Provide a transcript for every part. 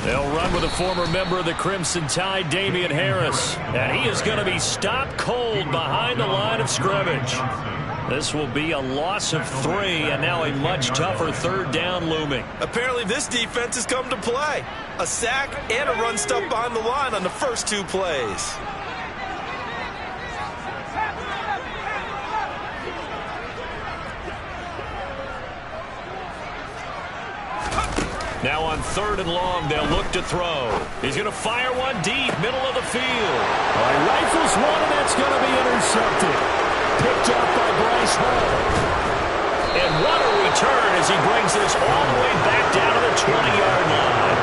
They'll run with a former member of the Crimson Tide, Damian Harris. And he is going to be stopped cold behind the line of scrimmage. This will be a loss of 3, and now a much tougher third down looming. Apparently this defense has come to play. A sack and a run stuff behind the line on the first 2 plays. Now on 3rd and long, they'll look to throw. He's going to fire one deep, middle of the field. Rifles one, and that's going to be intercepted. Picked up by Bryce Hall. And what a return as he brings this all the way back down to the 20-yard line.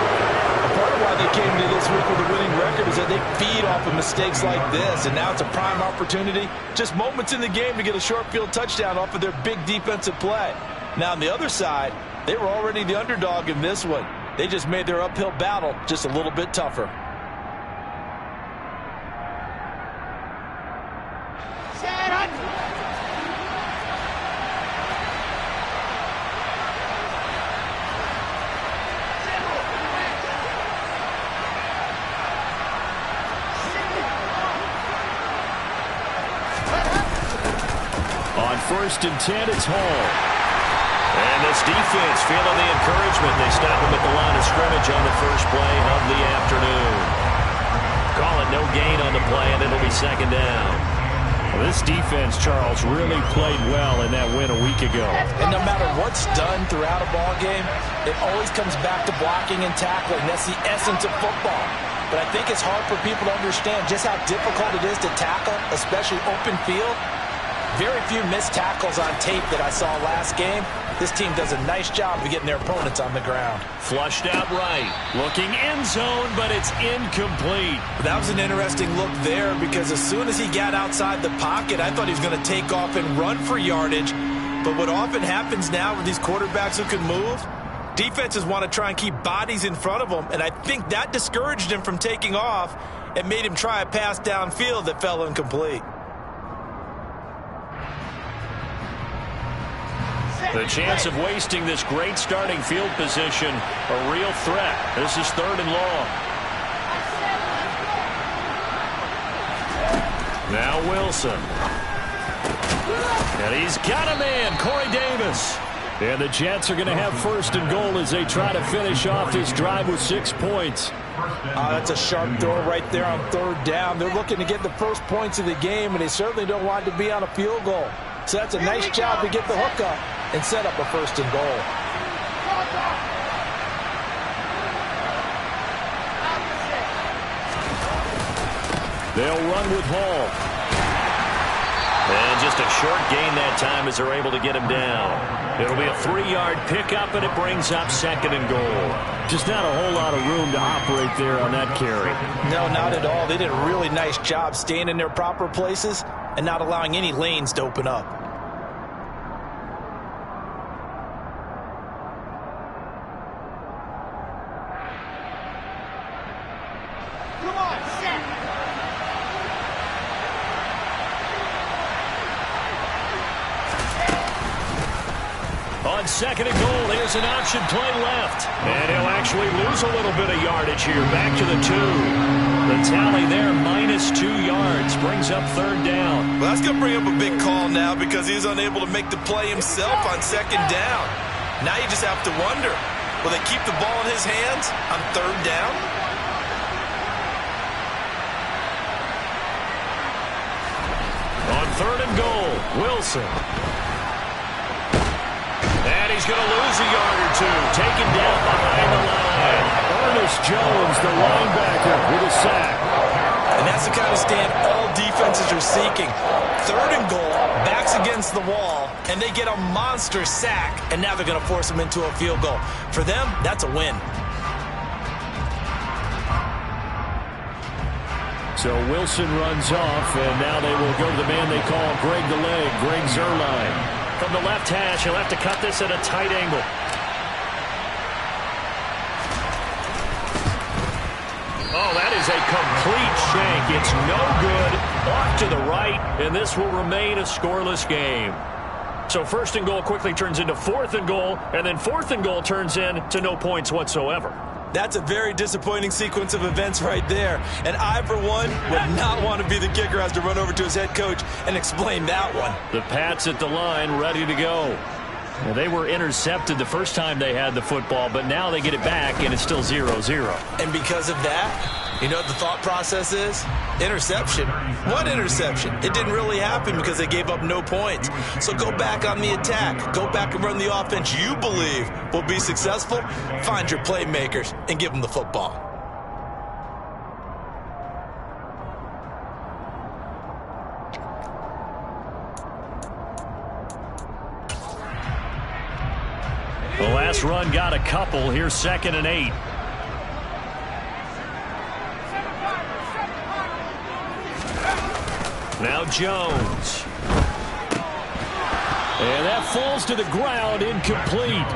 Part of why they came to this week with a winning record is that they feed off of mistakes like this, and now it's a prime opportunity. Just moments in the game to get a short field touchdown off of their big defensive play. Now on the other side, they were already the underdog in this one. They just made their uphill battle just a little bit tougher. On 1st and 10, it's Hall. And this defense feeling the encouragement. They stop him at the line of scrimmage on the first play of the afternoon. Call it no gain on the play, and it'll be 2nd down. Well, this defense, Charles, really played well in that win a week ago. And no matter what's done throughout a ball game, it always comes back to blocking and tackling. That's the essence of football. But I think it's hard for people to understand just how difficult it is to tackle, especially open field. Very few missed tackles on tape that I saw last game. This team does a nice job of getting their opponents on the ground. Flushed out right. Looking end zone, but it's incomplete. That was an interesting look there because as soon as he got outside the pocket, I thought he was going to take off and run for yardage. But what often happens now with these quarterbacks who can move, defenses want to try and keep bodies in front of them, and I think that discouraged him from taking off and made him try a pass downfield that fell incomplete. The chance of wasting this great starting field position, a real threat. This is 3rd and long. Now Wilson. And he's got a man, Corey Davis. And the Jets are going to have 1st and goal as they try to finish off this drive with 6 points. That's a sharp throw right there on 3rd down. They're looking to get the first points of the game, and they certainly don't want to be on a field goal. So that's a nice job to get the hook up and set up a 1st and goal. They'll run with Hall. And just a short gain that time as they're able to get him down. It'll be a 3-yard pickup, and it brings up 2nd and goal. Just not a whole lot of room to operate there on that carry. No, not at all. They did a really nice job staying in their proper places and not allowing any lanes to open up. On 2nd and goal, here's an option play left. And he'll actually lose a little bit of yardage here. Back to the 2. The tally there, -2 yards. Brings up 3rd down. Well, that's going to bring up a big call now because he's unable to make the play himself on 2nd down. Now you just have to wonder, will they keep the ball in his hands on 3rd down? On 3rd and goal, Wilson. And he's going to lose a yard or 2. Taken down behind the line. Ernest Jones, the linebacker, with a sack. And that's the kind of stand all defenses are seeking. 3rd and goal, backs against the wall, and they get a monster sack. And now they're going to force them into a field goal. For them, that's a win. So Wilson runs off, and now they will go to the man they call Greg the Leg, Greg Zuerlein. From the left hash, he'll have to cut this at a tight angle. Oh, that is a complete shank. It's no good. Off to the right, and this will remain a scoreless game. So 1st and goal quickly turns into 4th and goal, and then 4th and goal turns into no points whatsoever. That's a very disappointing sequence of events right there. And I, for one, would not want to be the kicker who has to run over to his head coach and explain that one. The Pats at the line, ready to go. Well, they were intercepted the first time they had the football, but now they get it back, and it's still 0-0. And because of that, you know what the thought process is? Interception. What interception? It didn't really happen because they gave up no points. So go back on the attack. Go back and run the offense you believe will be successful. Find your playmakers and give them the football. The last run got a couple. Here's 2nd and 8. Now Jones. And that falls to the ground, incomplete.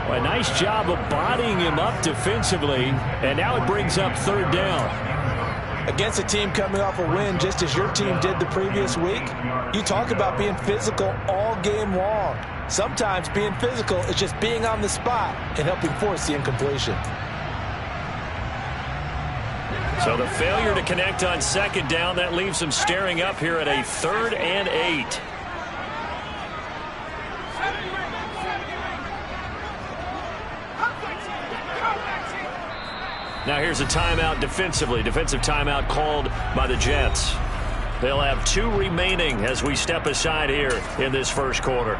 Well, a nice job of bodying him up defensively. And now it brings up 3rd down. Against a team coming off a win just as your team did the previous week, you talk about being physical all game long. Sometimes being physical is just being on the spot and helping force the incompletion. So the failure to connect on 2nd down, that leaves them staring up here at a 3rd and 8. Now here's a timeout defensively. Defensive timeout called by the Jets. They'll have 2 remaining as we step aside here in this first quarter.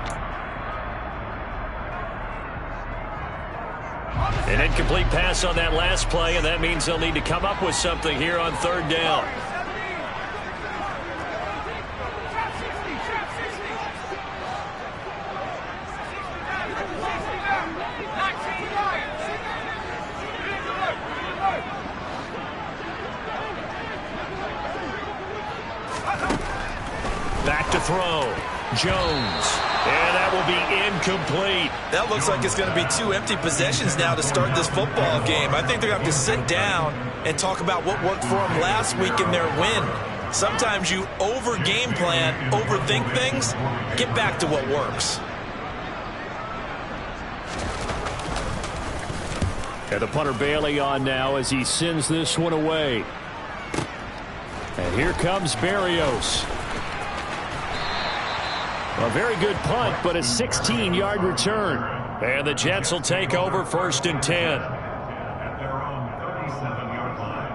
An incomplete pass on that last play, and that means they'll need to come up with something here on 3rd down. Back to throw. Jones. And that will be incomplete. That looks like it's going to be 2 empty possessions now to start this football game. I think they're going to have to sit down and talk about what worked for them last week in their win. Sometimes you over-game plan, overthink things. Get back to what works. And the punter Bailey on now as he sends this one away. And here comes Berrios. A very good punt, but a 16-yard return. And the Jets will take over 1st and 10. At their own 37-yard line.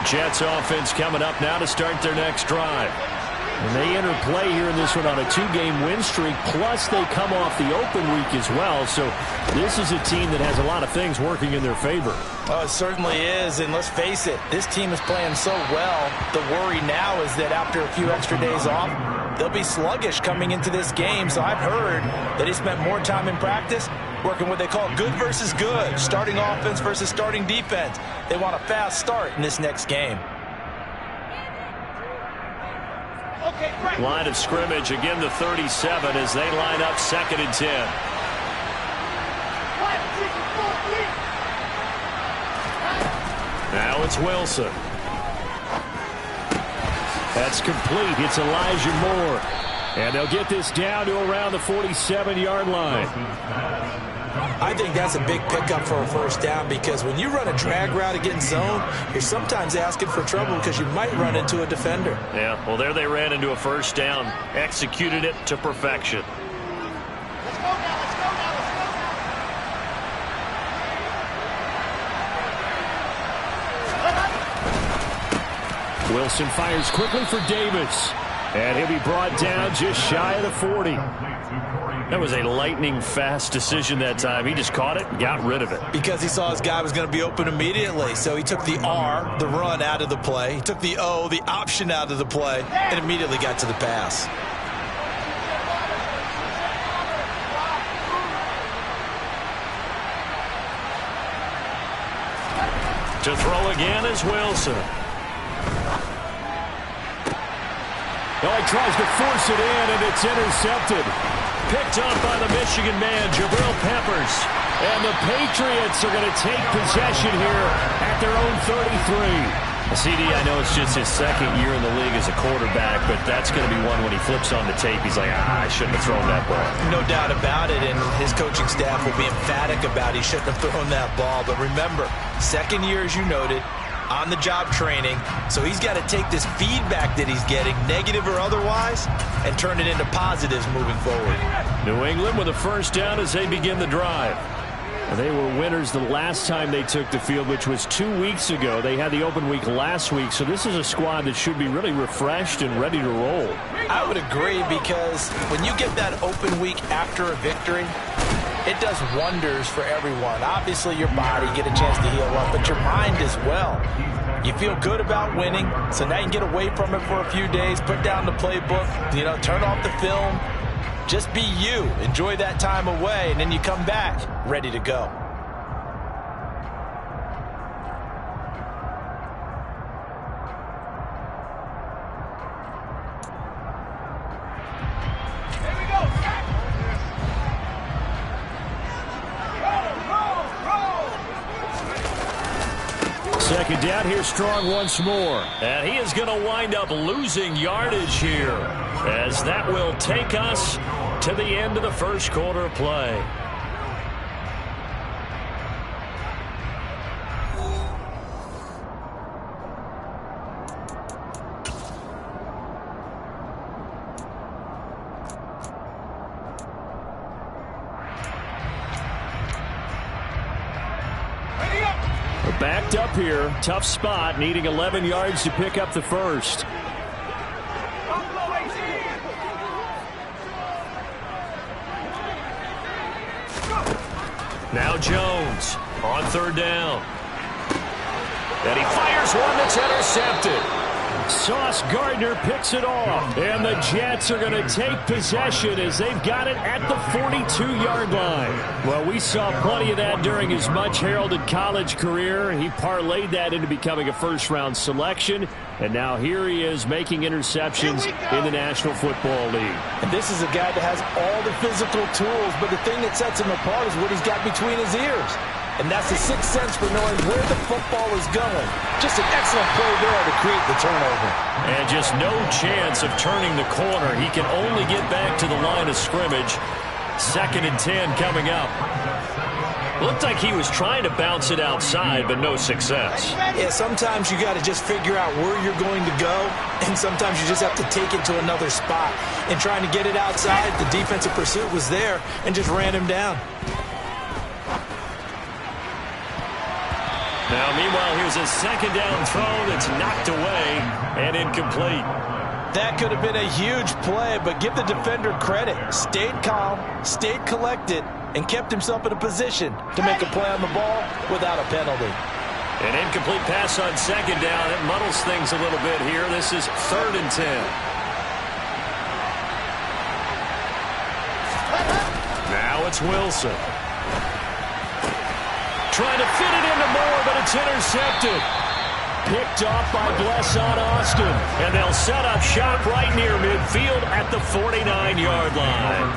Jets offense coming up now to start their next drive. And they enter play here in this one on a 2-game win streak, plus they come off the open week as well. So this is a team that has a lot of things working in their favor. Oh, it certainly is, and let's face it, this team is playing so well. The worry now is that after a few extra days off, they'll be sluggish coming into this game. So I've heard that he spent more time in practice working what they call good versus good, starting offense versus starting defense. They want a fast start in this next game. Line of scrimmage, again the 37 as they line up 2nd and 10. Now it's Wilson. That's complete. It's Elijah Moore. And they'll get this down to around the 47-yard line. I think that's a big pickup for a 1st down because when you run a drag route against zone, you're sometimes asking for trouble because you might run into a defender. Yeah, well, there they ran into a 1st down. Executed it to perfection. Let's go now, let's go now, let's go now. Wilson fires quickly for Davis. And he'll be brought down just shy of the 40. That was a lightning-fast decision that time. He just caught it and got rid of it. Because he saw his guy was going to be open immediately. So he took the R, the run, out of the play. He took the O, the option, out of the play, and immediately got to the pass. To throw again is Wilson. Oh, he tries to force it in, and it's intercepted. Picked up by the Michigan man, Jabril Peppers. And the Patriots are going to take possession here at their own 33. CD, I know it's just his second year in the league as a quarterback, but that's going to be one when he flips on the tape, he's like, I shouldn't have thrown that ball. No doubt about it, and his coaching staff will be emphatic about he shouldn't have thrown that ball. But remember, second year, as you noted, on-the-job training, so he's got to take this feedback that he's getting, negative or otherwise, and turn it into positives moving forward. New England with a first down as they begin the drive. They were winners the last time they took the field, which was 2 weeks ago. They had the open week last week, so this is a squad that should be really refreshed and ready to roll. I would agree, because when you get that open week after a victory, it does wonders for everyone. Obviously, your body, get a chance to heal up, but your mind as well. You feel good about winning, so now you can get away from it for a few days, put down the playbook, turn off the film. Just be you. Enjoy that time away, and then you come back ready to go. Here we go. Roll. Second down here, Strong once more. And he is going to wind up losing yardage here, as that will take us to the end of the first quarter of play. We're backed up here. Tough spot, needing 11 yards to pick up the first. Now Jones on third down. And he fires one that's intercepted. Sauce Gardner picks it off. And the Jets are going to take possession as they've got it at the 42-yard line. Well, we saw plenty of that during his much-heralded college career. He parlayed that into becoming a first-round selection. And now here he is making interceptions in the National Football League. And this is a guy that has all the physical tools, but the thing that sets him apart is what he's got between his ears. And that's the sixth sense for knowing where the football is going. Just an excellent play there to create the turnover. And just no chance of turning the corner. He can only get back to the line of scrimmage. 2nd and 10 coming up. Looked like he was trying to bounce it outside, but no success. Yeah, sometimes you got to just figure out where you're going to go, and sometimes you just have to take it to another spot. And trying to get it outside, the defensive pursuit was there and just ran him down. Now, meanwhile, here's a second down throw that's knocked away and incomplete. That could have been a huge play, but give the defender credit. Stayed calm, stayed collected, and kept himself in a position to make a play on the ball without a penalty. An incomplete pass on second down. It muddles things a little bit here. This is 3rd and 10. Now it's Wilson. Trying to fit it into Moore, but it's intercepted. Picked off by Blesson Austin. And they'll set up shop right near midfield at the 49-yard line.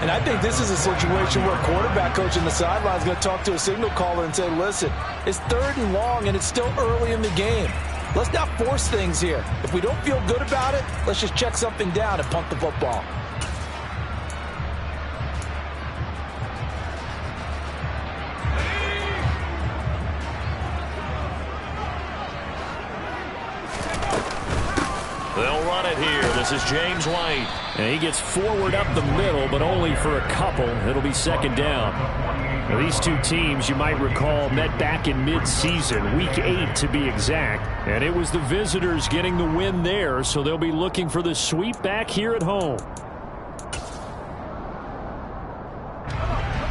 And I think this is a situation where a quarterback coach in the sideline is going to talk to a signal caller and say, listen, it's 3rd and long, and it's still early in the game. Let's not force things here. If we don't feel good about it, let's just check something down and punt the football. They'll run it here. This is James White. And he gets forward up the middle, but only for a couple. It'll be 2nd down. Now, these two teams, you might recall, met back in mid-season, week 8 to be exact. And it was the visitors getting the win there, so they'll be looking for the sweep back here at home.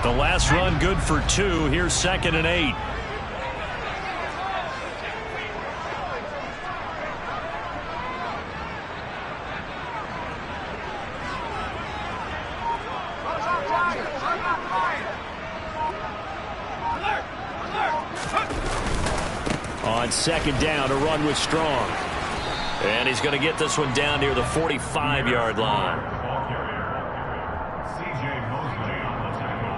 The last run good for 2. Here's 2nd and 8. On 2nd down, a run with Strong. And he's going to get this one down near the 45-yard line. C.J. Mosley on the tackle.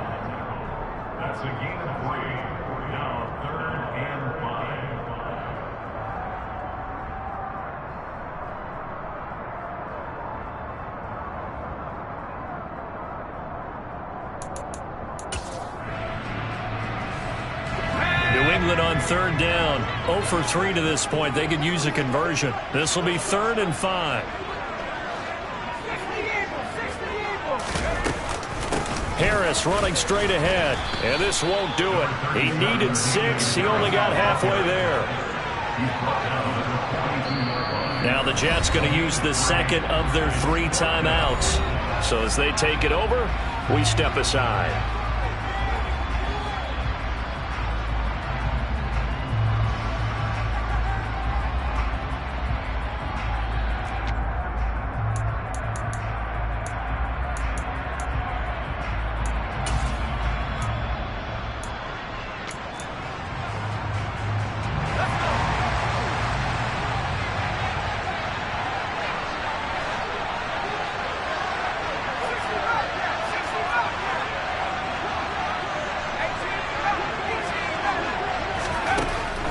That's a gain of 3. Now 3rd and 5. Cleveland on third down. 0 for 3 to this point. They could use a conversion. This will be 3rd and 5. Harris running straight ahead. And this won't do it. He needed 6. He only got halfway there. Now the Jets going to use the second of their 3 timeouts. So as they take it over, we step aside.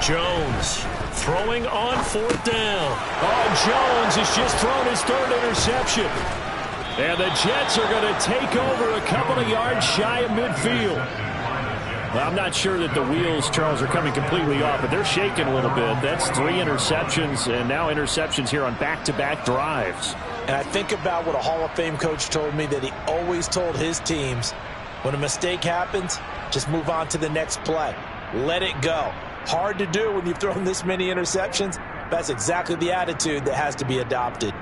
Jones throwing on 4th down. Oh, Jones has just thrown his 3rd interception. And the Jets are going to take over a couple of yards shy of midfield. Well, I'm not sure that the wheels, Charles, are coming completely off, but they're shaking a little bit. That's 3 interceptions, and now interceptions here on back-to-back drives. And I think about what a Hall of Fame coach told me, that he always told his teams, when a mistake happens, just move on to the next play. Let it go. Hard to do when you've thrown this many interceptions. That's exactly the attitude that has to be adopted.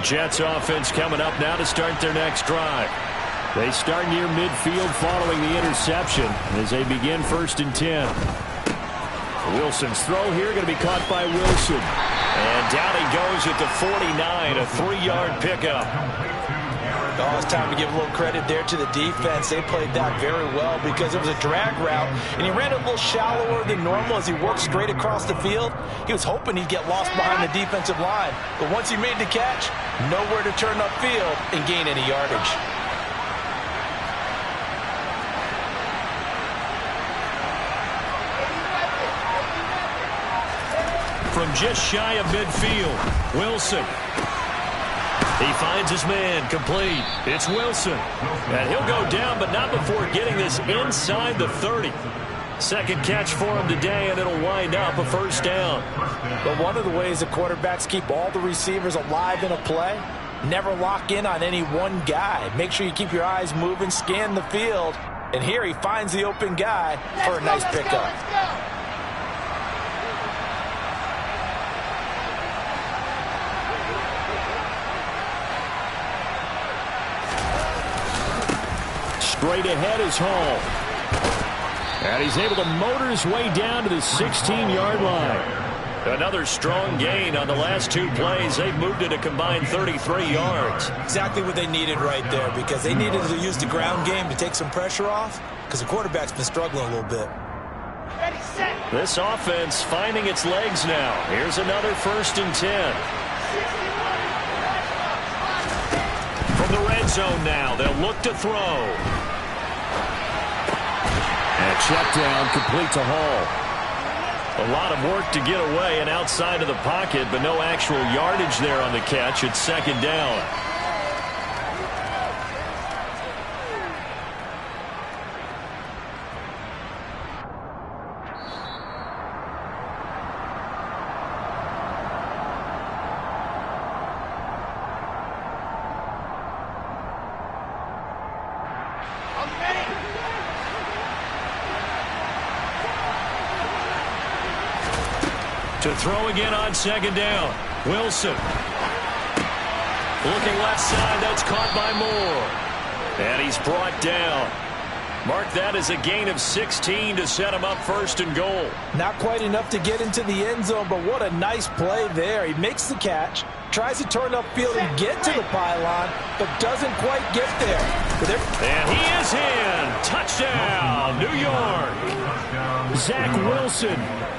Jets offense coming up now to start their next drive. They start near midfield following the interception as they begin 1st and 10. Wilson's throw here going to be caught by Wilson. And down he goes at the 49, a 3-yard pickup. Oh, it's time to give a little credit there to the defense. They played that very well because it was a drag route, and he ran a little shallower than normal as he worked straight across the field. He was hoping he'd get lost behind the defensive line, but once he made the catch, nowhere to turn upfield and gain any yardage. From just shy of midfield, Wilson. He finds his man, complete. It's Wilson. And he'll go down, but not before getting this inside the 30. Second catch for him today, and it'll wind up a 1st down. But one of the ways the quarterbacks keep all the receivers alive in a play, never lock in on any one guy. Make sure you keep your eyes moving, scan the field. And here he finds the open guy for a nice pickup. Straight ahead is Hall. And he's able to motor his way down to the 16-yard line. Another strong gain on the last 2 plays. They've moved it a combined 33 yards. Exactly what they needed right there, because they needed to use the ground game to take some pressure off, because the quarterback's been struggling a little bit. This offense finding its legs now. Here's another 1st and 10. From the red zone now, they'll look to throw. And check down, complete to Hall. A lot of work to get away and outside of the pocket, but no actual yardage there on the catch. It's 2nd down. To throw again on 2nd down. Wilson. Looking left side. That's caught by Moore. And he's brought down. Mark that as a gain of 16 to set him up 1st and goal. Not quite enough to get into the end zone, but what a nice play there. He makes the catch, tries to turn upfield and get to the pylon, but doesn't quite get there. And he is in. Touchdown, New York. Zach Wilson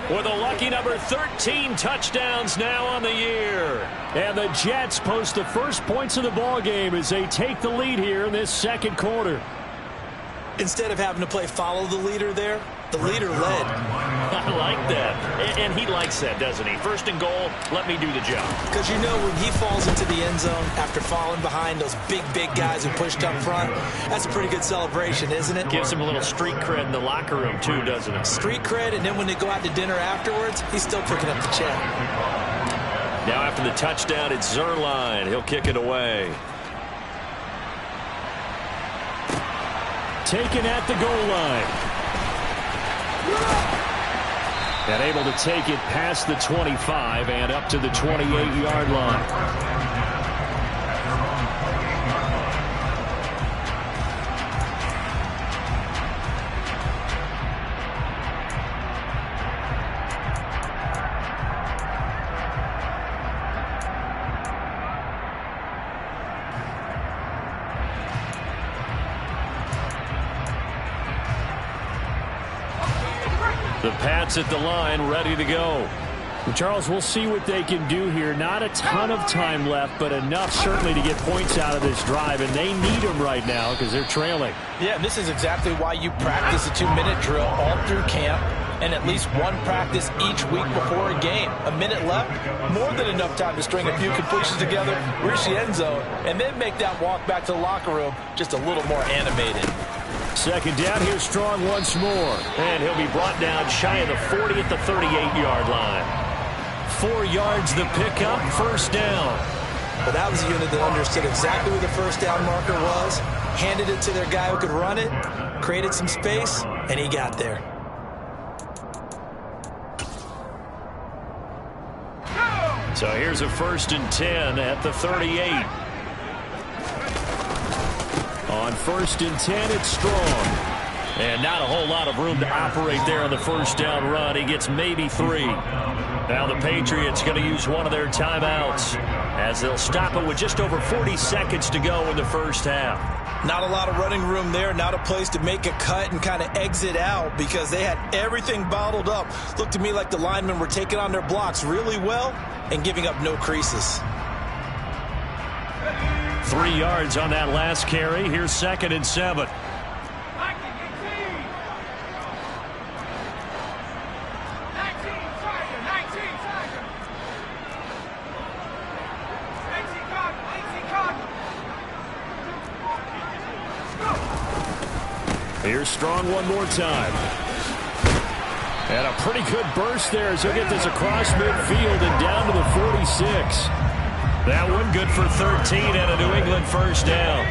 with a lucky number 13 touchdowns now on the year. And the Jets post the first points of the ball game as they take the lead here in this 2nd quarter. Instead of having to play follow the leader there, The leader led. I like that. And he likes that, doesn't he? First and goal, let me do the job. Because you know when he falls into the end zone after falling behind those big guys who pushed up front, that's a pretty good celebration, isn't it? Gives him a little street cred in the locker room, too, doesn't it? Street cred, and then when they go out to dinner afterwards, he's still picking up the check. Now after the touchdown, it's Zerline. He'll kick it away. Taken at the goal line. And able to take it past the 25 and up to the 28-yard line. The Pats at the line, ready to go. And Charles, we'll see what they can do here. Not a ton of time left, but enough certainly to get points out of this drive, and they need them right now because they're trailing. Yeah, and this is exactly why you practice a 2-minute drill all through camp and at least one practice each week before a game. A minute left, more than enough time to string a few completions together, reach the end zone, and then make that walk back to the locker room just a little more animated. Second down, here's Strong once more. And he'll be brought down shy of the 40 at the 38-yard line. 4 yards the pickup, first down. But that was a unit that understood exactly where the first down marker was, handed it to their guy who could run it, created some space, and he got there. So here's a 1st and 10 at the 38. On 1st and 10, it's Strong. And not a whole lot of room to operate there on the first down run. He gets maybe 3. Now the Patriots going to use one of their timeouts as they'll stop it with just over 40 seconds to go in the first half. Not a lot of running room there, not a place to make a cut and kind of exit out because they had everything bottled up. Looked to me like the linemen were taking on their blocks really well and giving up no creases. 3 yards on that last carry. Here's 2nd and 7. Here's Strong one more time. And a pretty good burst there as he'll get this across midfield and down to the 46. That one good for 13 and a New England first down.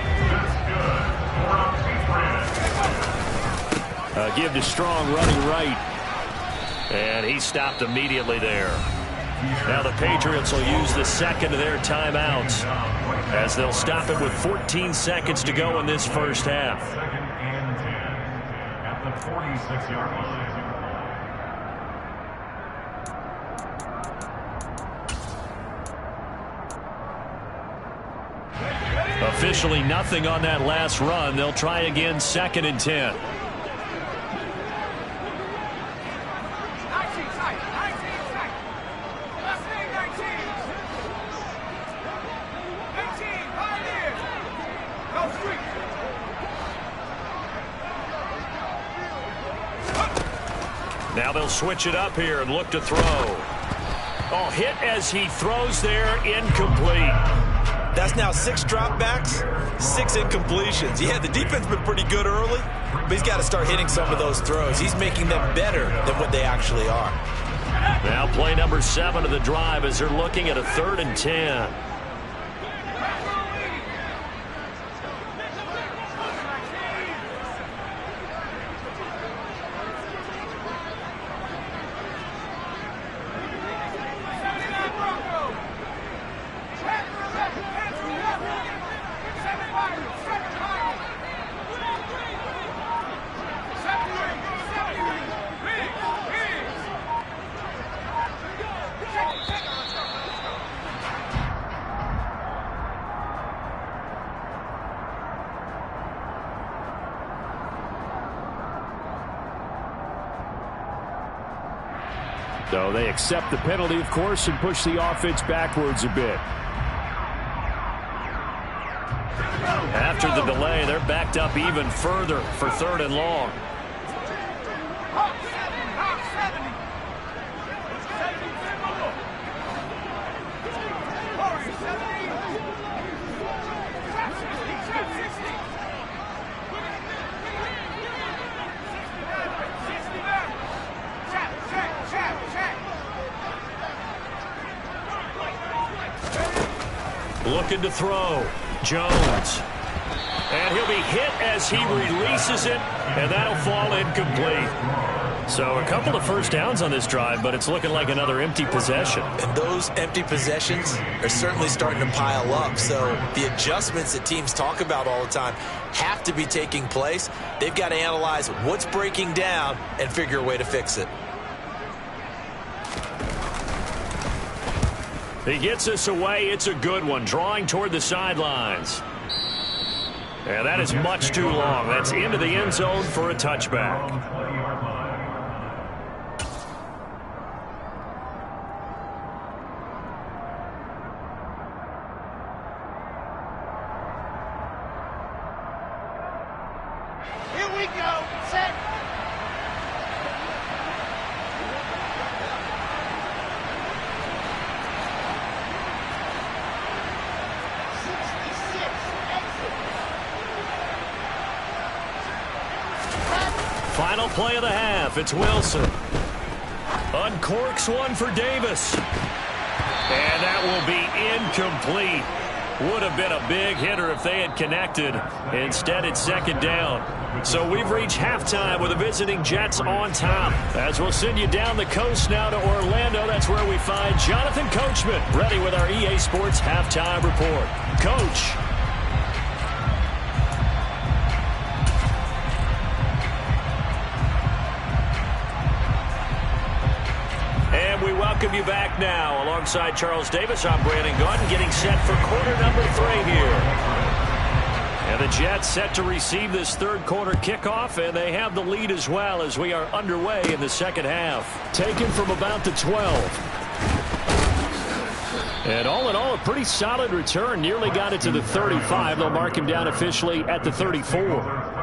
Give to Strong running right. And he stopped immediately there. Now the Patriots will use the second of their timeouts as they'll stop it with 14 seconds to go in this first half. 2nd and 10 at the 46-yard line. Officially nothing on that last run. They'll try again 2nd and 10. Now they'll switch it up here and look to throw. Oh, hit as he throws there, incomplete. That's now 6 dropbacks, 6 incompletions. Yeah, the defense been pretty good early, but he's got to start hitting some of those throws. He's making them better than what they actually are. Now play number 7 of the drive as they're looking at a 3rd and 10. So they accept the penalty, of course, and push the offense backwards a bit. After the delay, they're backed up even further for 3rd and long. looking to throw. Jones. And he'll be hit as he releases it, and that'll fall incomplete. So a couple of first downs on this drive, but it's looking like another empty possession. And those empty possessions are certainly starting to pile up. So the adjustments that teams talk about all the time have to be taking place. They've got to analyze what's breaking down and figure a way to fix it. He gets us away. It's a good one, drawing toward the sidelines. And that is much too long. That's into the end zone for a touchback. Here we go. Set. Final play of the half. It's Wilson. Uncorks one for Davis. And that will be incomplete. Would have been a big hitter if they had connected. Instead, it's second down. So we've reached halftime with the visiting Jets on top. As we'll send you down the coast now to Orlando, that's where we find Jonathan Coachman, ready with our EA Sports Halftime Report. Coach. And we welcome you back now. Alongside Charles Davis, I'm Brandon Gunn, getting set for quarter number 3 here. And the Jets set to receive this third quarter kickoff, and they have the lead as well as we are underway in the second half. Taken from about the 12. And all in all, a pretty solid return. Nearly got it to the 35. They'll mark him down officially at the 34.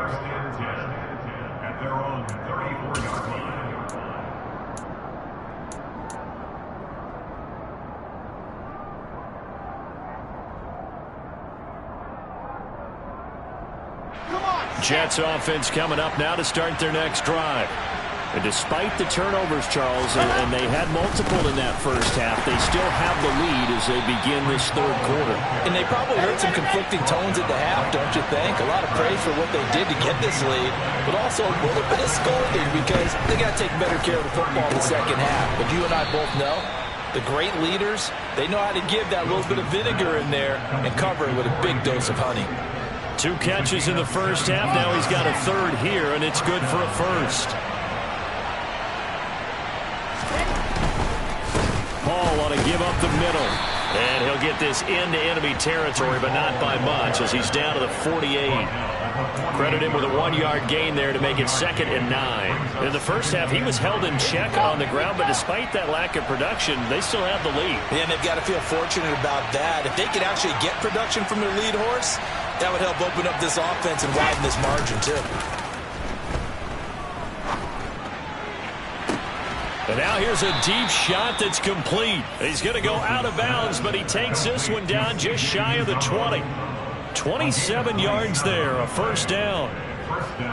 Jets offense coming up now to start their next drive. And despite the turnovers, Charles, and they had multiple in that first half, they still have the lead as they begin this third quarter. And they probably heard some conflicting tones at the half, don't you think? A lot of praise for what they did to get this lead, but also a little bit of scolding because they got to take better care of the football in the second half. But you and I both know the great leaders, they know how to give that little bit of vinegar in there and cover it with a big dose of honey. 2 catches in the first half. Now he's got a third here, and it's good for a first. Hall ought to give up the middle. And he'll get this into enemy territory, but not by much as he's down to the 48. Credit him with a 1-yard gain there to make it 2nd and 9. In the first half, he was held in check on the ground, but despite that lack of production, they still have the lead. Yeah, and they've got to feel fortunate about that. If they could actually get production from their lead horse, that would help open up this offense and widen this margin, too. And now here's a deep shot that's complete. He's going to go out of bounds, but he takes this one down just shy of the 20. 27 yards there, a first down.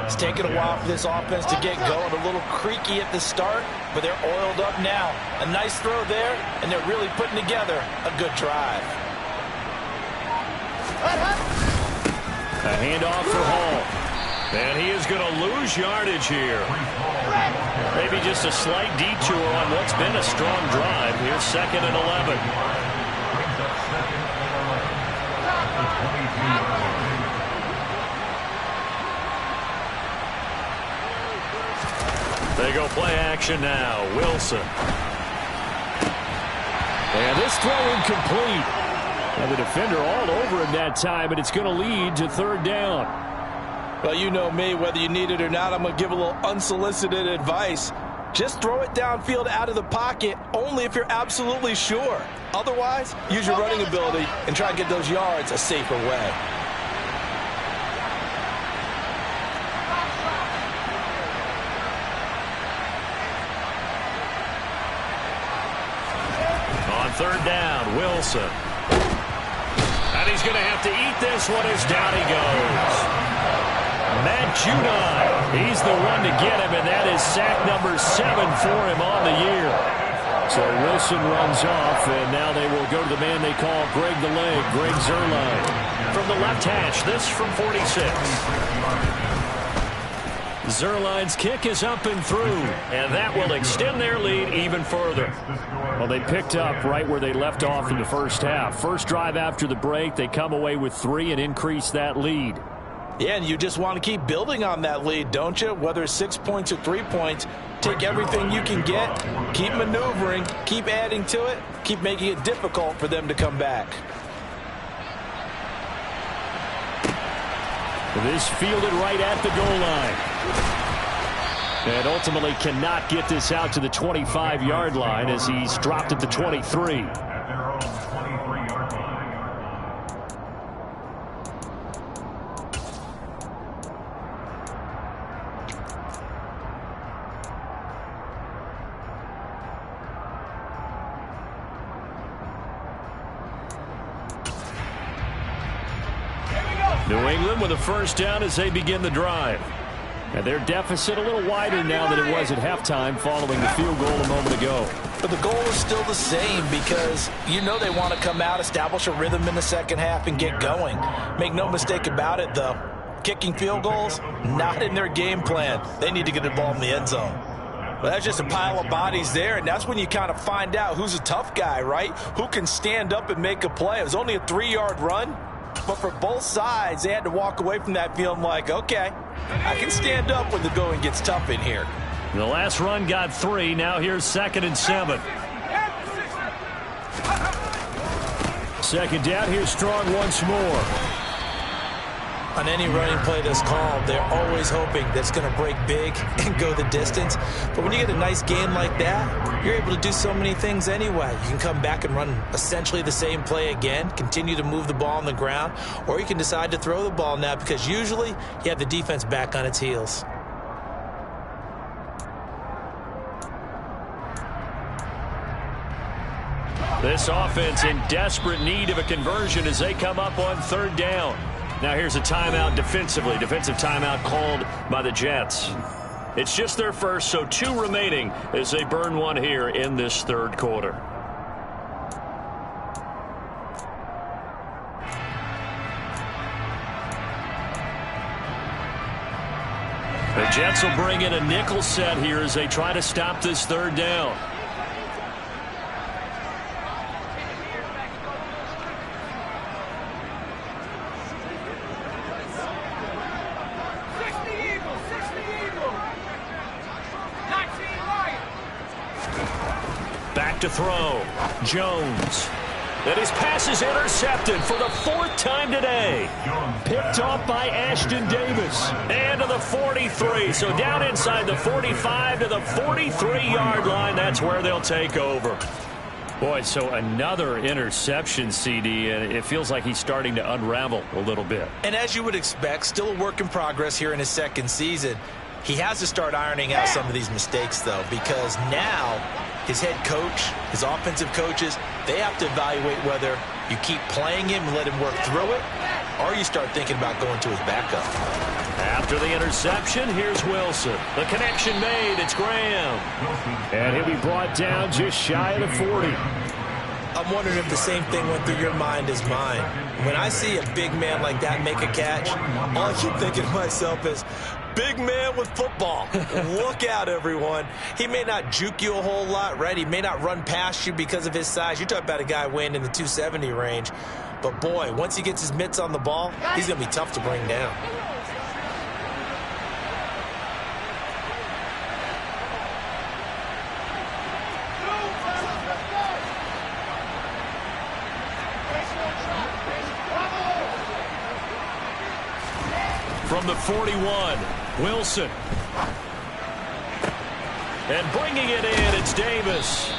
It's taken a while for this offense to get going. A little creaky at the start, but they're oiled up now. A nice throw there, and they're really putting together a good drive. A handoff for Hall. And he is going to lose yardage here. Maybe just a slight detour on what's been a strong drive. Here's 2nd and 11. They go play action now. Wilson. And this throw incomplete. And the defender all over him that time, and it's going to lead to 3rd down. Well, you know me, whether you need it or not, I'm going to give a little unsolicited advice. Just throw it downfield out of the pocket, only if you're absolutely sure. Otherwise, use your running ability and try and get those yards a safer way. On 3rd down, Wilson. And he's going to have to eat this one as down he goes. Matt Judon, he's the one to get him, and that is sack number 7 for him on the year. So Wilson runs off, and now they will go to the man they call Greg the Leg, Greg Zuerlein. From the left hash, this from 46. Zuerlein's kick is up and through, and that will extend their lead even further. Well, they picked up right where they left off in the first half. First drive after the break, they come away with 3 and increase that lead. Yeah, and you just want to keep building on that lead, don't you? Whether it's 6 points or 3 points, take everything you can get, keep maneuvering, keep adding to it, keep making it difficult for them to come back. This fielded right at the goal line. And ultimately cannot get this out to the 25-yard line as he's dropped at the 23. At their own 23-yard line. New England with a first down as they begin the drive. And their deficit a little wider now than it was at halftime following the field goal a moment ago. But the goal is still the same because you know they want to come out, establish a rhythm in the second half, and get going. Make no mistake about it, though. Kicking field goals, not in their game plan. They need to get the ball in the end zone. Well, that's just a pile of bodies there, and that's when you kind of find out who's a tough guy, right? Who can stand up and make a play. It was only a 3-yard run. But for both sides, they had to walk away from that feeling like, okay, I can stand up when the going gets tough in here. The last run got 3. Now here's 2nd and 7. Second down. Here's Strong once more. On any running play that's called, they're always hoping that it's going to break big and go the distance. But when you get a nice game like that, you're able to do so many things anyway. You can come back and run essentially the same play again, continue to move the ball on the ground, or you can decide to throw the ball now because usually you have the defense back on its heels. This offense in desperate need of a conversion as they come up on 3rd down. Now here's a timeout defensively. Defensive timeout called by the Jets. It's just their first, so 2 remaining as they burn one here in this 3rd quarter. The Jets will bring in a nickel set here as they try to stop this 3rd down. Back to throw. Jones. And his pass is intercepted for the 4th time today. Picked off by Ashton Davis. And to the 43. So down inside the 45 to the 43-yard line. That's where they'll take over. Boy, so another interception, CD, and it feels like he's starting to unravel a little bit. And as you would expect, still a work in progress here in his 2nd season. He has to start ironing out some of these mistakes, though, because now his head coach, his offensive coaches, they have to evaluate whether you keep playing him and let him work through it, or you start thinking about going to his backup. After the interception, here's Wilson. The connection made. It's Graham. And he'll be brought down just shy of the 40. I'm wondering if the same thing went through your mind as mine. When I see a big man like that make a catch, all I keep thinking to myself is, big man with football. Look out, everyone. He may not juke you a whole lot, right? He may not run past you because of his size. You're talking about a guy weighing in the 270 range. But, boy, once he gets his mitts on the ball, he's going to be tough to bring down. From the 41, Wilson. And bringing it in, it's Davis.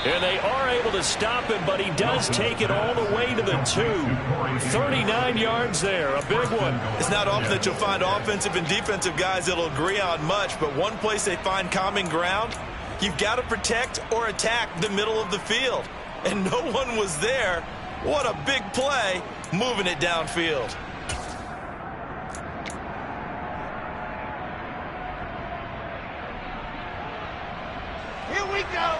And they are able to stop him, but he does take it all the way to the 2. 39 yards there, a big one. It's not often that you'll find offensive and defensive guys that'll agree on much, but one place they find common ground, you've got to protect or attack the middle of the field. And no one was there. What a big play, moving it downfield. Here we go.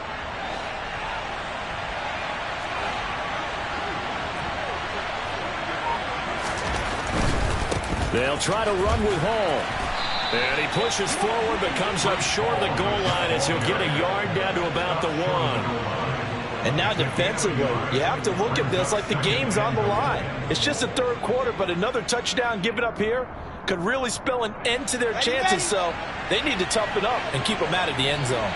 They'll try to run with Hall. And he pushes forward but comes up short of the goal line as he'll get a yard down to about the 1. And now defensively, you have to look at this like the game's on the line. It's just the third quarter, but another touchdown given up here could really spell an end to their chances. So they need to toughen up and keep them out of the end zone.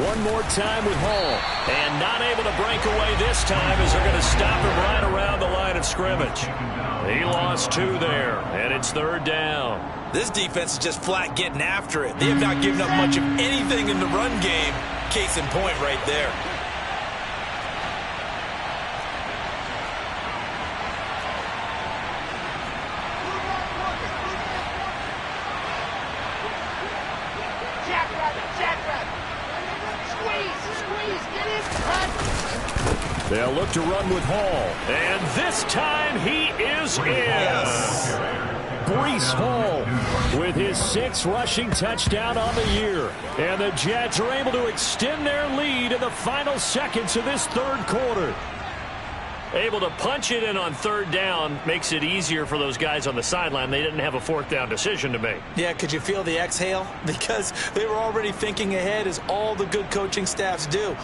One more time with Hall. And not able to break away this time as they're going to stop him right around the line of scrimmage. He lost 2 there, and it's third down. This defense is just flat getting after it. They have not given up much of anything in the run game. Case in point right there. They'll look to run with Hall. And this time he is in. Yes. Breece Hall with his 6th rushing touchdown on the year. And the Jets are able to extend their lead in the final seconds of this third quarter. Able to punch it in on third down makes it easier for those guys on the sideline. They didn't have a 4th down decision to make. Yeah, could you feel the exhale? Because they were already thinking ahead, as all the good coaching staffs do.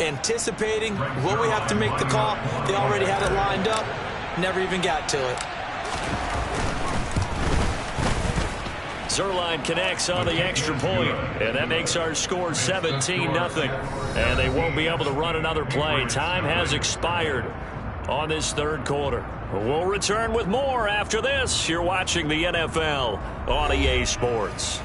Anticipating, will we have to make the call? They already had it lined up, never even got to it. Zuerlein connects on the extra point, and that makes our score 17-0. And they won't be able to run another play. Time has expired on this third quarter. We'll return with more after this. You're watching the NFL on EA Sports.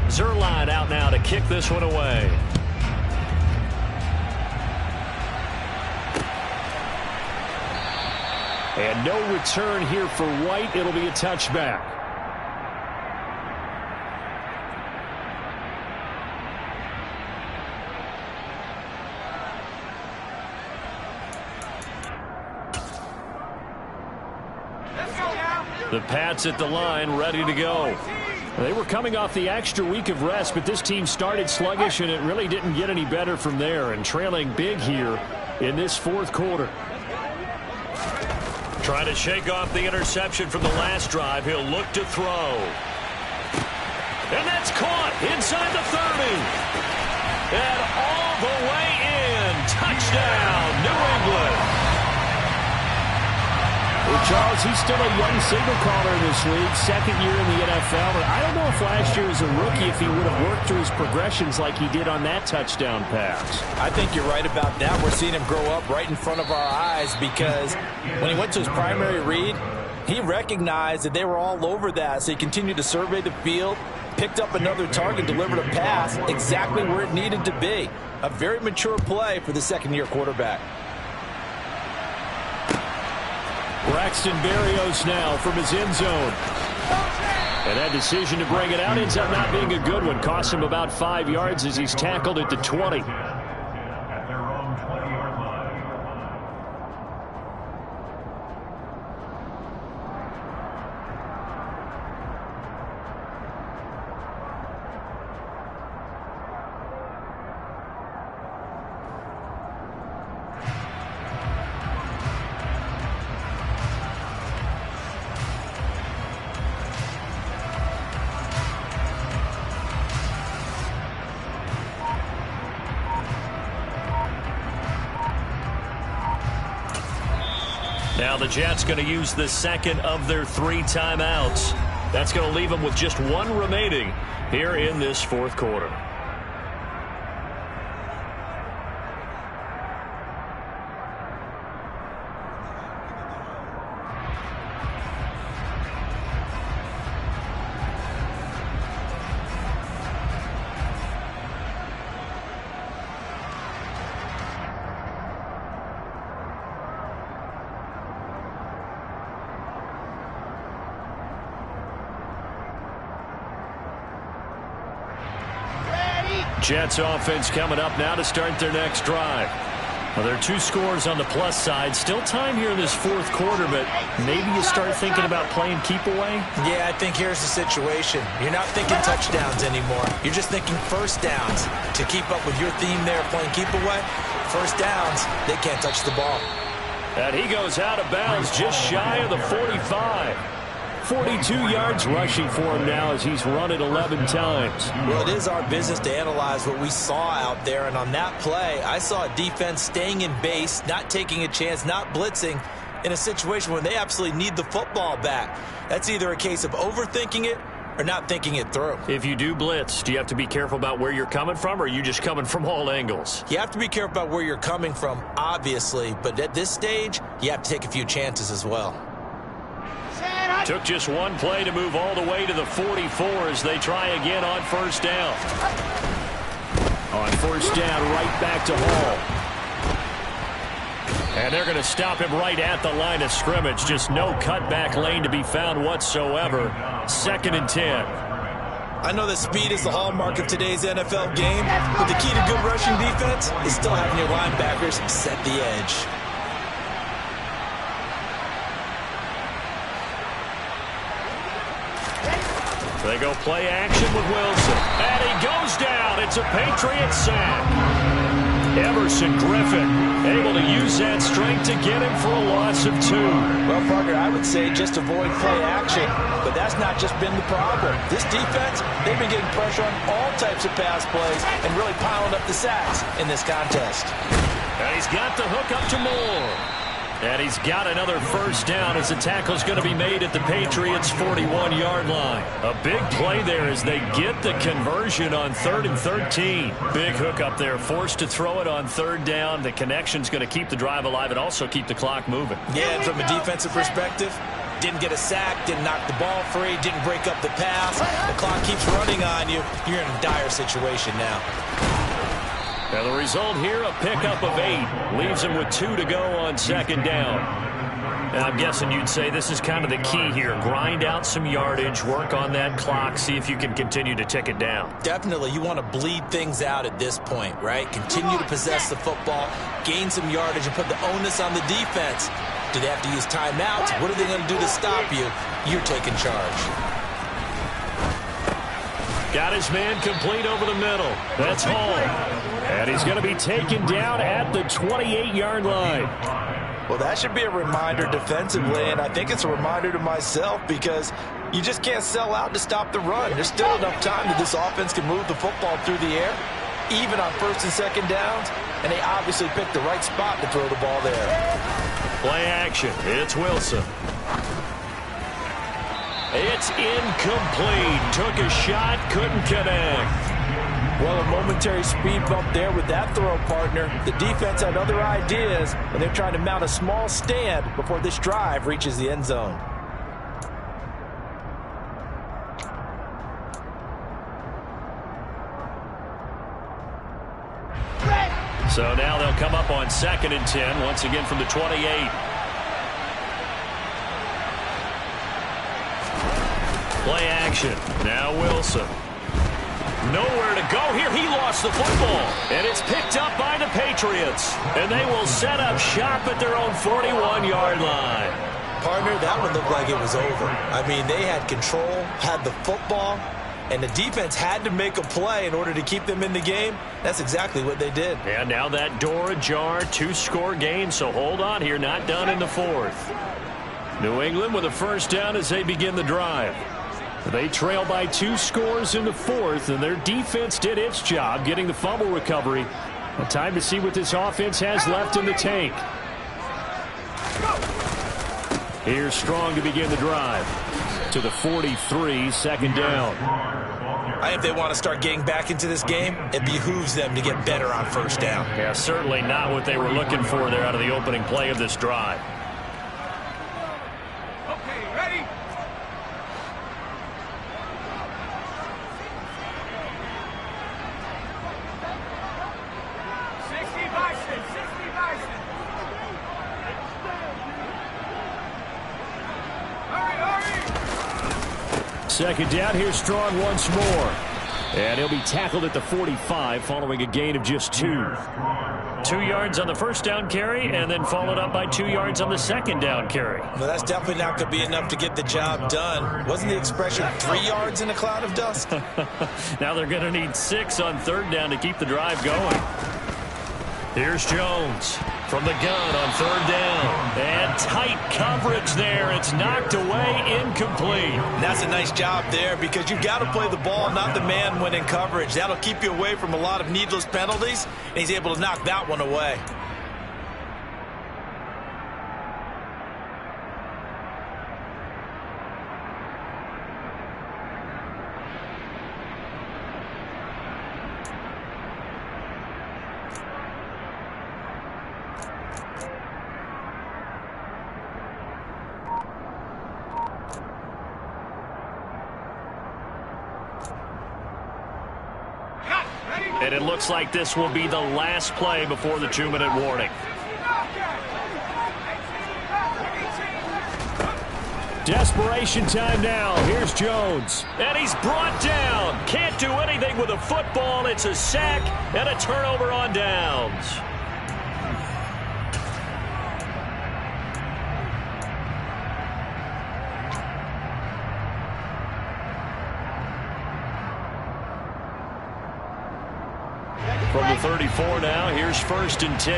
Zuerlein out now to kick this one away. And no return here for White. It'll be a touchback. The Pats at the line, ready to go. They were coming off the extra week of rest, but this team started sluggish, and it really didn't get any better from there, and trailing big here in this fourth quarter. Trying to shake off the interception from the last drive. He'll look to throw. And that's caught inside the 30. And all the way in. Touchdown, New England. Well, Charles, he's still a young signal caller in this league, 2nd year in the NFL. But I don't know if last year as a rookie, if he would have worked through his progressions like he did on that touchdown pass. I think you're right about that. We're seeing him grow up right in front of our eyes, because when he went to his primary read, he recognized that they were all over that. So he continued to survey the field, picked up another target, delivered a pass exactly where it needed to be. A very mature play for the second-year quarterback. Braxton Berrios now from his end zone. And that decision to bring it out ends up not being a good one. Cost him about 5 yards as he's tackled at the 20. At their own 20-yard line. Now the Jets going to use the second of their 3 timeouts. That's going to leave them with just 1 remaining here in this fourth quarter. Jets offense coming up now to start their next drive. Well, there are 2 scores on the plus side. Still time here in this fourth quarter, but maybe you start thinking about playing keep away? Yeah, I think here's the situation. You're not thinking touchdowns anymore. You're just thinking first downs. To keep up with your theme there, playing keep away, first downs, they can't touch the ball. And he goes out of bounds just shy of the 45. 42 yards rushing for him now as he's run it 11 times. Well, it is our business to analyze what we saw out there, and on that play, I saw a defense staying in base, not taking a chance, not blitzing, in a situation where they absolutely need the football back. That's either a case of overthinking it or not thinking it through. If you do blitz, do you have to be careful about where you're coming from, or are you just coming from all angles? You have to be careful about where you're coming from, obviously, but at this stage, you have to take a few chances as well. Took just one play to move all the way to the 44 as they try again on first down. On first down, right back to Hall. And they're going to stop him right at the line of scrimmage. Just no cutback lane to be found whatsoever. 2nd and 10. I know that speed is the hallmark of today's NFL game, but the key to good rushing defense is still having your linebackers set the edge. They go play action with Wilson. And he goes down. It's a Patriot sack. Emerson Griffin able to use that strength to get him for a loss of 2. Well, partner, I would say just avoid play action, but that's not just been the problem. This defense, they've been getting pressure on all types of pass plays and really piling up the sacks in this contest. And he's got the hook up to Moore. And he's got another first down as the tackle's going to be made at the Patriots' 41-yard line. A big play there as they get the conversion on 3rd and 13. Big hook up there, forced to throw it on 3rd down. The connection's going to keep the drive alive and also keep the clock moving. Yeah, and from a defensive perspective, didn't get a sack, didn't knock the ball free, didn't break up the pass. The clock keeps running on you. You're in a dire situation now. And the result here, a pickup of 8. Leaves him with 2 to go on 2nd down. And I'm guessing you'd say this is kind of the key here. Grind out some yardage, work on that clock, see if you can continue to tick it down. Definitely. You want to bleed things out at this point, right? Continue to possess the football, gain some yardage, and put the onus on the defense. Do they have to use timeouts? What are they going to do to stop you? You're taking charge. Got his man complete over the middle. That's Hall. And he's going to be taken down at the 28-yard line. Well, that should be a reminder defensively, and I think it's a reminder to myself because you just can't sell out to stop the run. There's still enough time that this offense can move the football through the air, even on 1st and 2nd downs, and they obviously picked the right spot to throw the ball there. Play action. It's Wilson. It's incomplete. Took a shot, couldn't connect. Well, a momentary speed bump there with that throw, partner. The defense had other ideas, and they're trying to mount a small stand before this drive reaches the end zone. So now they'll come up on 2nd and 10, once again from the 28. Play action. Now Wilson. Nowhere to go here. He lost the football. And it's picked up by the Patriots. And they will set up shop at their own 41-yard line. Partner, that one looked like it was over. I mean, they had control, had the football, and the defense had to make a play in order to keep them in the game. That's exactly what they did. And now that door ajar, 2-score game, so hold on here, not done in the 4th. New England with a first down as they begin the drive. They trail by 2 scores in the 4th, and their defense did its job getting the fumble recovery. A time to see what this offense has left in the tank. Here's Strong to begin the drive. To the 43, 2nd down. I think they want to start getting back into this game. It behooves them to get better on first down. Yeah, certainly not what they were looking for there out of the opening play of this drive. Okay, ready? Second down, here's Strong once more. And he'll be tackled at the 45 following a gain of just 2. 2 yards on the first down carry and then followed up by 2 yards on the second down carry. Well, that's definitely not going to be enough to get the job done. Wasn't the expression 3 yards in a cloud of dust? Now they're going to need 6 on third down to keep the drive going. Here's Jones from the gun on third down. And tight coverage there. It's knocked away, incomplete. And that's a nice job there because you've got to play the ball, not the man when in coverage. That'll keep you away from a lot of needless penalties, and he's able to knock that one away. And it looks like this will be the last play before the 2-minute warning. Desperation time now. Here's Jones. And he's brought down. Can't do anything with a football. It's a sack and a turnover on downs. From the 34 now, here's 1st and 10.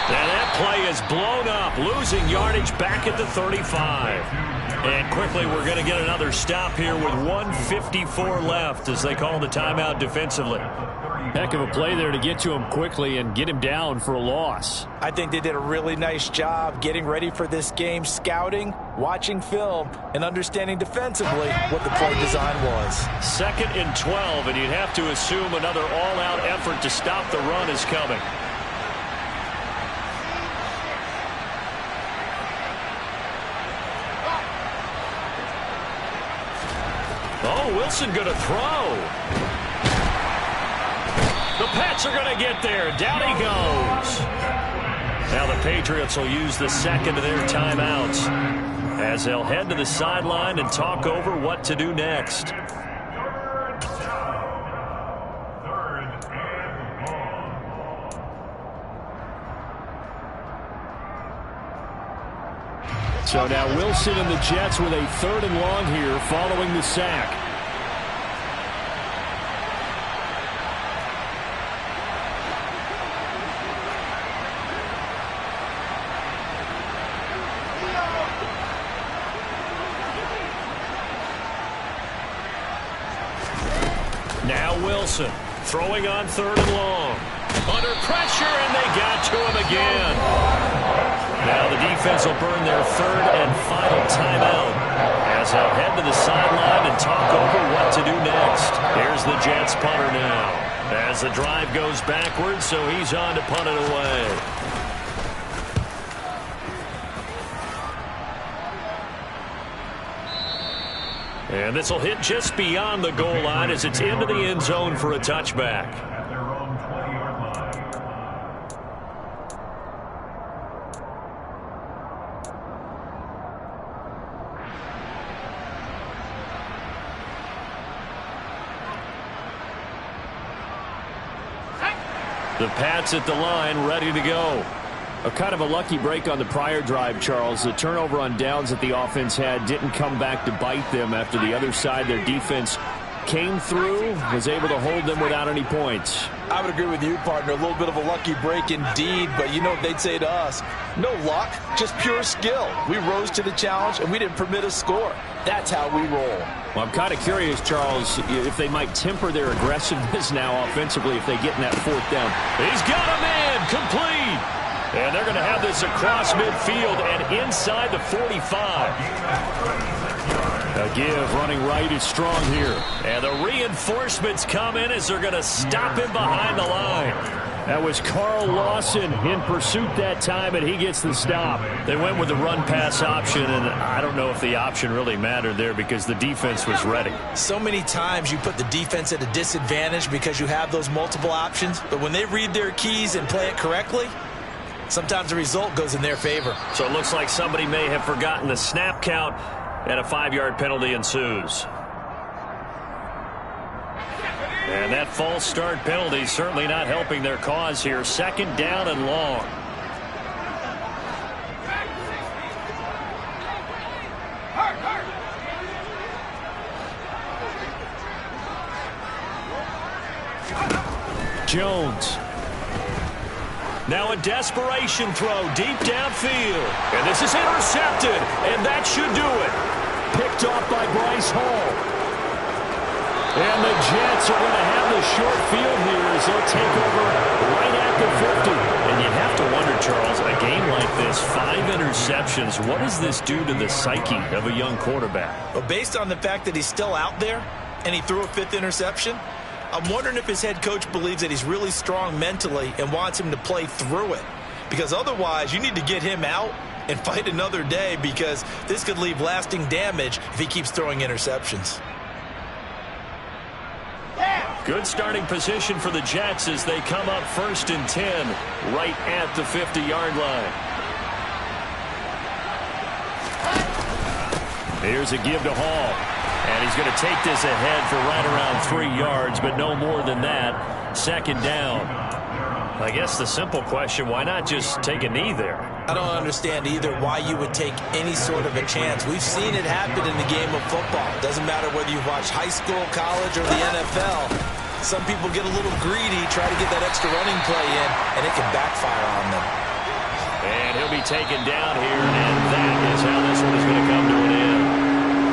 And that play is blown up, losing yardage back at the 35. And quickly we're going to get another stop here with 1:54 left as they call the timeout defensively. Heck of a play there to get to him quickly and get him down for a loss. I think they did a really nice job getting ready for this game, scouting, watching film, and understanding defensively what the play design was. 2nd and 12, and you'd have to assume another all-out effort to stop the run is coming. Oh, Wilson going to throw. The Pats are going to get there. Down he goes. Now the Patriots will use the second of their timeouts as they'll head to the sideline and talk over what to do next. So now Wilson and the Jets with a 3rd and long here following the sack. Now Wilson throwing on 3rd and long. Under pressure, and they got to him again. Now the defense will burn their 3rd and final timeout as they'll head to the sideline and talk over what to do next. Here's the Jets punter now as the drive goes backwards, so he's on to punt it away. And this will hit just beyond the goal line as it's into the end zone for a touchback. At their own 20-yard line. The Pats at the line, ready to go. A kind of a lucky break on the prior drive, Charles. The turnover on downs that the offense had didn't come back to bite them after the other side. Their defense came through, was able to hold them without any points. I would agree with you, partner. A little bit of a lucky break indeed, but you know what they'd say to us? No luck, just pure skill. We rose to the challenge, and we didn't permit a score. That's how we roll. Well, I'm kind of curious, Charles, if they might temper their aggressiveness now offensively if they get in that 4th down. He's got a man, complete. And they're going to have this across midfield and inside the 45. A give running right is strong here. And the reinforcements come in as they're going to stop him behind the line. That was Carl Lawson in pursuit that time, and he gets the stop. They went with the run-pass option, and I don't know if the option really mattered there because the defense was ready. So many times you put the defense at a disadvantage because you have those multiple options, but when they read their keys and play it correctly, sometimes the result goes in their favor. So it looks like somebody may have forgotten the snap count, and a 5-yard penalty ensues. And that false start penalty certainly not helping their cause here. Second down and long. Jones. Now a desperation throw deep downfield. And this is intercepted. And that should do it. Picked off by Bryce Hall. And the Jets are going to have the short field here as they'll take over right at the 50. And you have to wonder, Charles, a game like this, 5 interceptions, what does this do to the psyche of a young quarterback? Well, based on the fact that he's still out there and he threw a 5th interception, I'm wondering if his head coach believes that he's really strong mentally and wants him to play through it. Because otherwise, you need to get him out and fight another day, because this could leave lasting damage if he keeps throwing interceptions. Good starting position for the Jets as they come up 1st and 10 right at the 50-yard line. Here's a give to Hall. And he's going to take this ahead for right around 3 yards, but no more than that. Second down. I guess the simple question, why not just take a knee there? I don't understand either why you would take any sort of a chance. We've seen it happen in the game of football. It doesn't matter whether you watch high school, college, or the NFL. Some people get a little greedy, try to get that extra running play in, and it can backfire on them. And he'll be taken down here, and that is how this one is going to come to an end.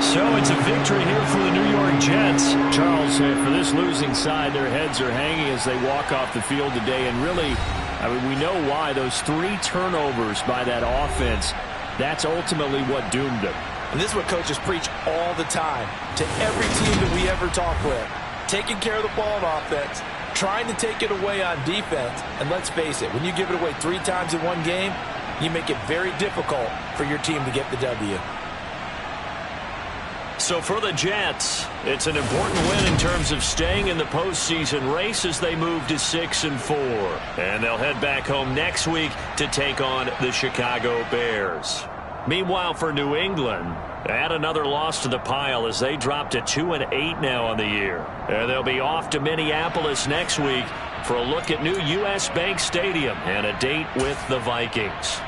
So it's a victory here for the New York Jets. Charles, for this losing side, their heads are hanging as they walk off the field today. And really, I mean, we know why. Those 3 turnovers by that offense, that's ultimately what doomed them. And this is what coaches preach all the time to every team that we ever talk with. Taking care of the ball on offense, trying to take it away on defense. And let's face it, when you give it away 3 times in one game, you make it very difficult for your team to get the W. So for the Jets, it's an important win in terms of staying in the postseason race as they move to 6-4. And they'll head back home next week to take on the Chicago Bears. Meanwhile, for New England, add another loss to the pile as they drop to 2-8 now on the year. And they'll be off to Minneapolis next week for a look at new U.S. Bank Stadium and a date with the Vikings.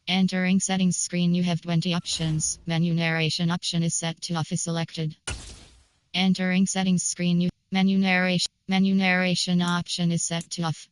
Entering settings screen, you have 20 options. Menu narration option is set to off is selected. Entering settings screen, you menu narration option is set to off.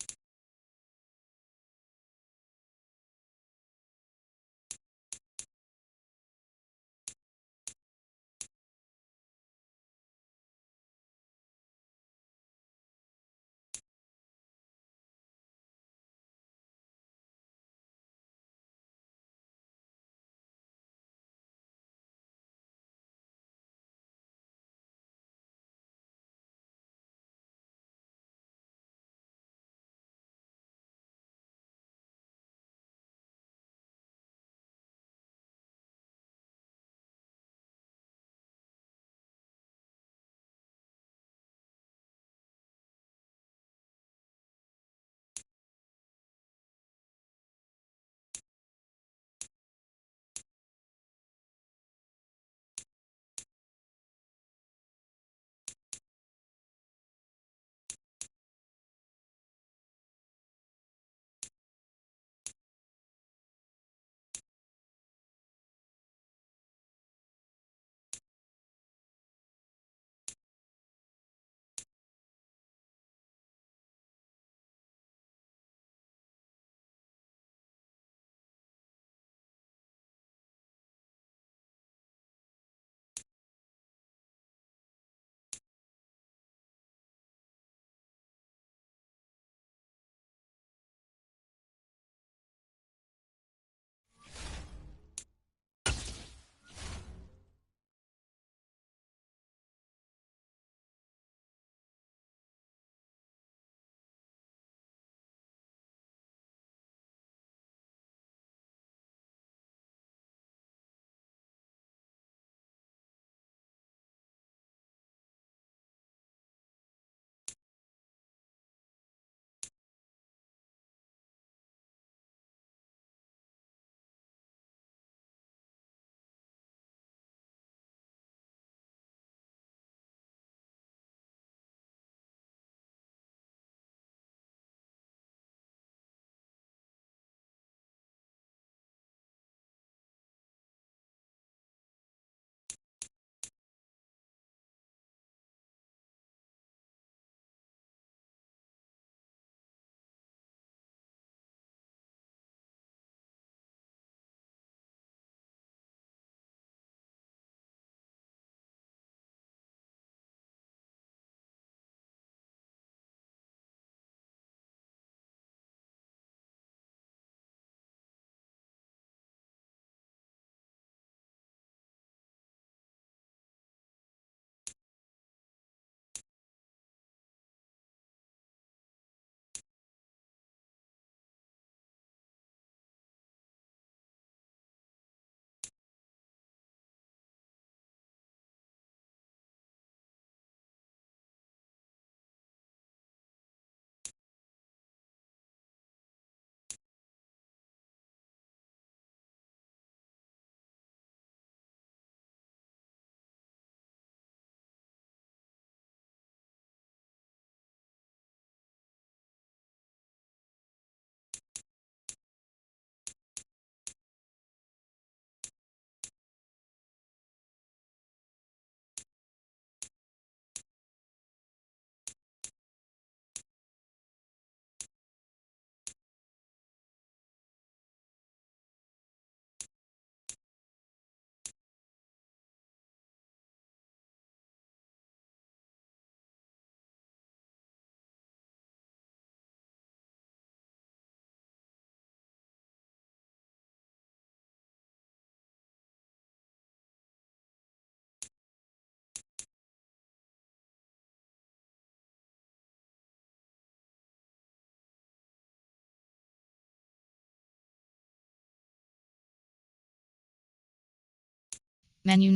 Menu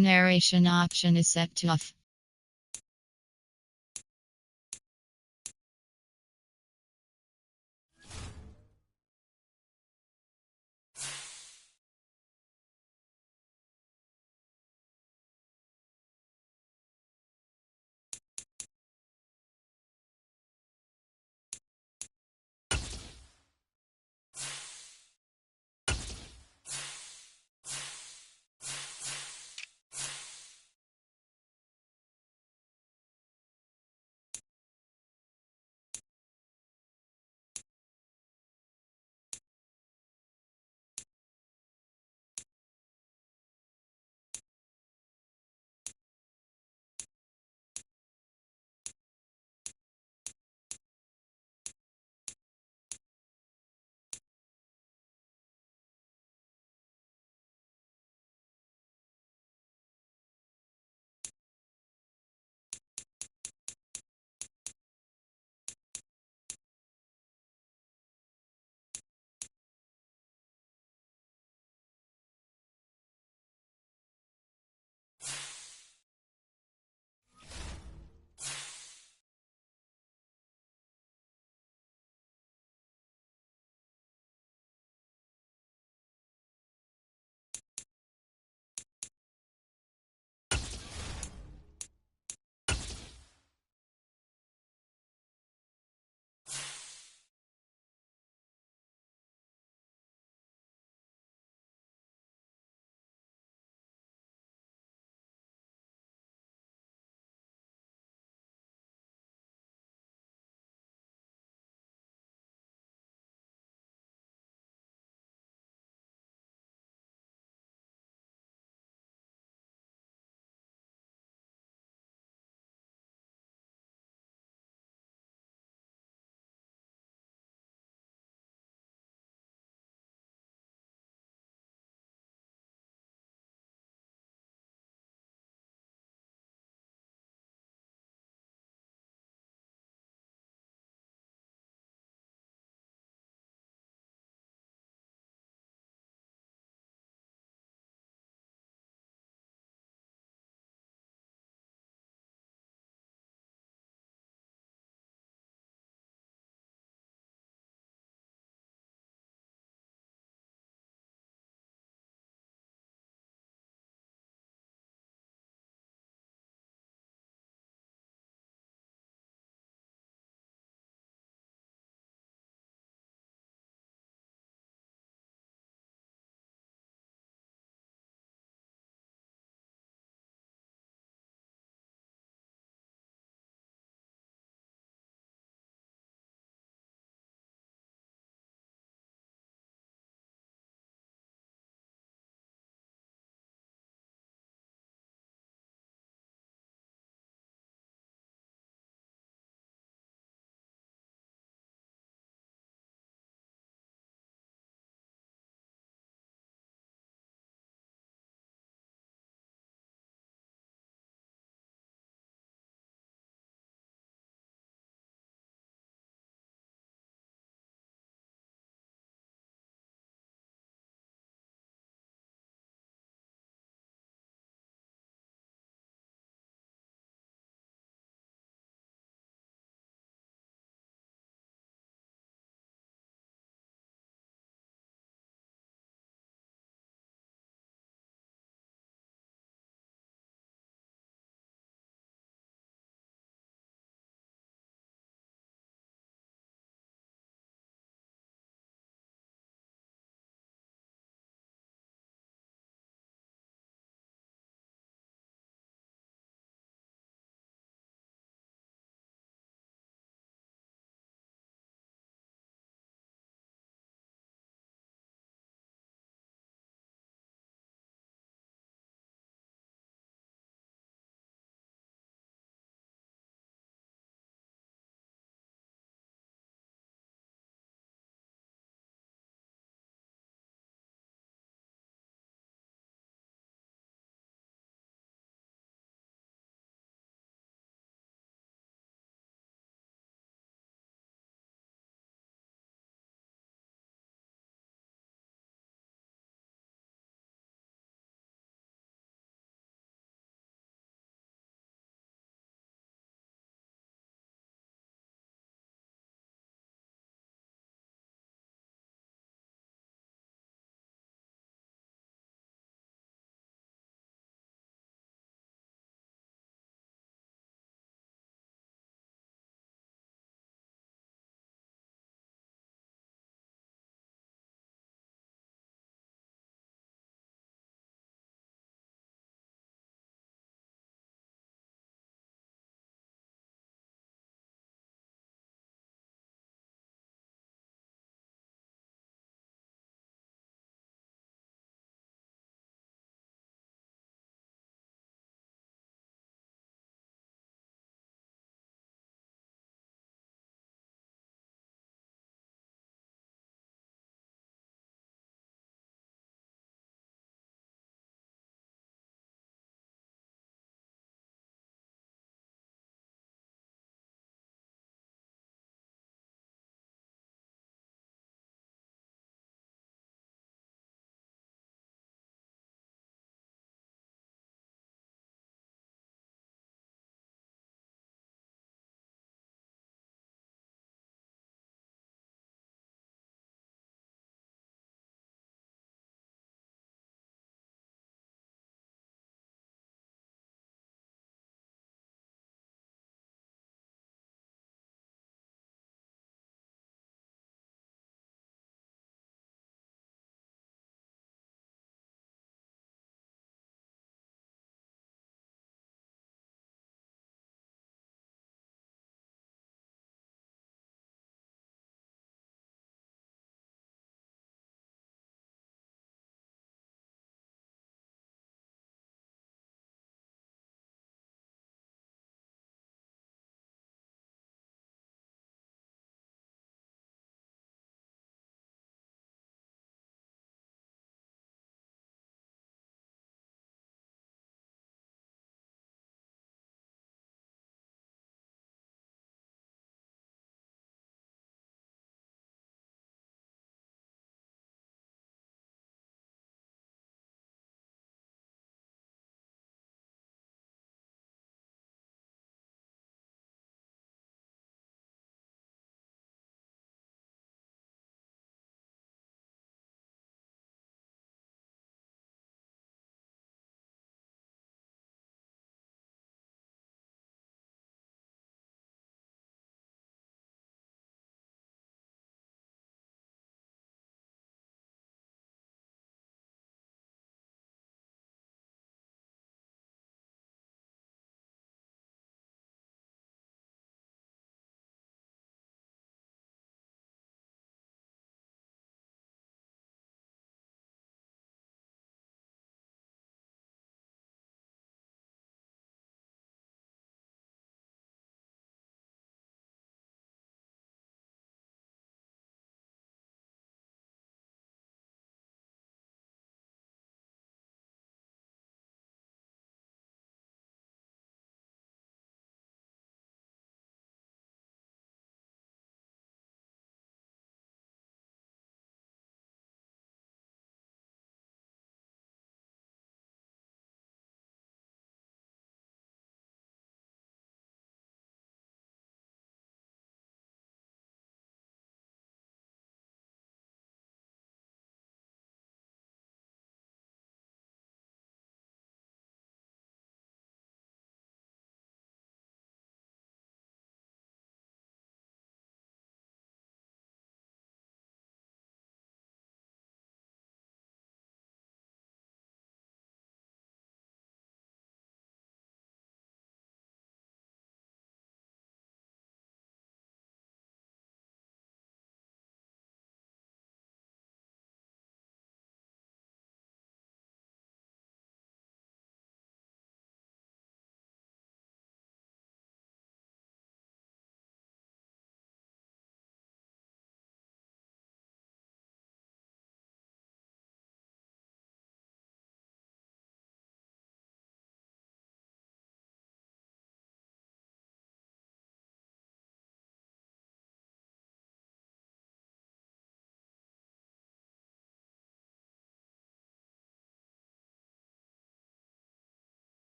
narration option is set to off.